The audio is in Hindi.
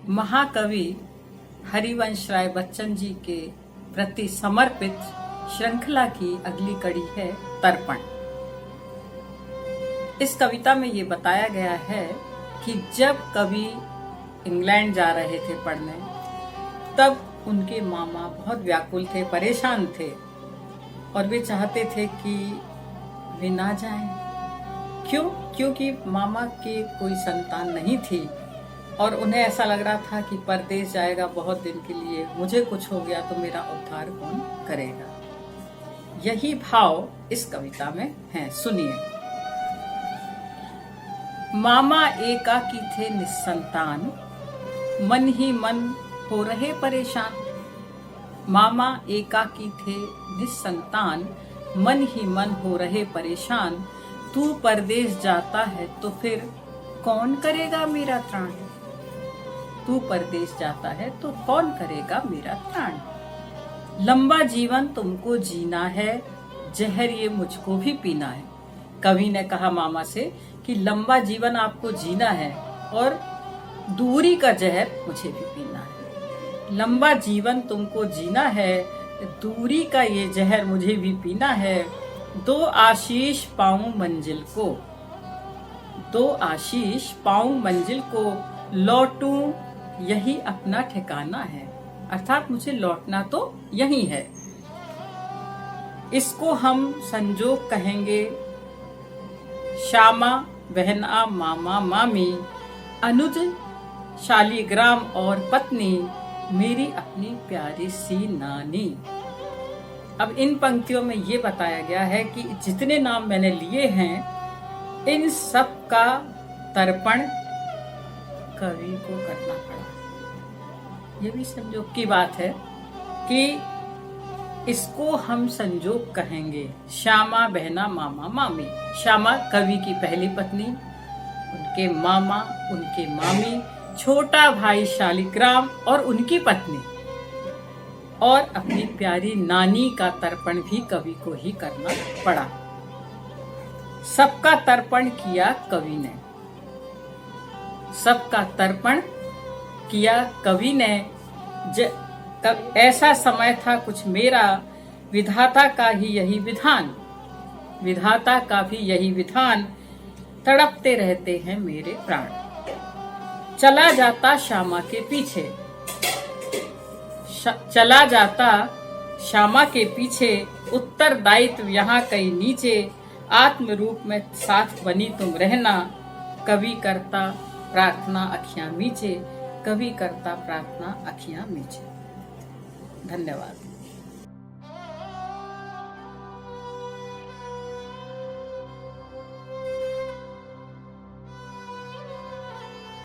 महाकवि हरिवंश राय बच्चन जी के प्रति समर्पित श्रृंखला की अगली कड़ी है तर्पण। इस कविता में ये बताया गया है कि जब कवि इंग्लैंड जा रहे थे पढ़ने, तब उनके मामा बहुत व्याकुल थे, परेशान थे और वे चाहते थे कि वे ना जाएं। क्यों? क्योंकि मामा के कोई संतान नहीं थी और उन्हें ऐसा लग रहा था कि परदेश जाएगा बहुत दिन के लिए, मुझे कुछ हो गया तो मेरा उद्धार कौन करेगा। यही भाव इस कविता में है, सुनिए। मामा एकाकी थे निस्संतान, मन ही मन हो रहे परेशान। मामा एकाकी थे निस्संतान, मन ही मन हो रहे परेशान। तू परदेश जाता है तो फिर कौन करेगा मेरा त्राण। तू परदेश जाता है तो कौन करेगा मेरा त्राण। लंबा जीवन तुमको जीना है, जहर ये मुझको भी पीना है। कवि ने कहा मामा से कि लंबा जीवन आपको जीना है और दूरी का जहर मुझे भी पीना है। लंबा जीवन तुमको जीना है, दूरी का ये जहर मुझे भी पीना है। दो आशीष पाऊं मंजिल को, दो आशीष पाऊं मंजिल को, लौटूं यही अपना ठिकाना है। अर्थात मुझे लौटना तो यही है। इसको हम संजोग कहेंगे, श्यामा बहना मामा मामी, अनुज शालीग्राम और पत्नी, मेरी अपनी प्यारी सी नानी। अब इन पंक्तियों में ये बताया गया है कि जितने नाम मैंने लिए हैं, इन सब का तर्पण कवि को करना पड़ा। ये भी संजोग की बात है कि इसको हम संजोग कहेंगे। श्यामा बहना मामा मामी, श्यामा कवि की पहली पत्नी, उनके मामा उनके मामी, छोटा भाई शालिग्राम और उनकी पत्नी, और अपनी प्यारी नानी का तर्पण भी कवि को ही करना पड़ा। सबका तर्पण किया कवि ने, सबका तर्पण किया कवि ने। ऐसा समय था कुछ मेरा, विधाता का ही यही विधान, विधाता का भी यही विधान, तड़पते रहते हैं मेरे प्राण। चला जाता श्यामा के पीछे, चला जाता श्यामा के पीछे, उत्तरदायित्व यहाँ कहीं नीचे, आत्म रूप में साथ बनी तुम रहना। कवि करता प्रार्थना अखियां मीचे, कवि करता प्रार्थना अखियां मीचे। धन्यवाद।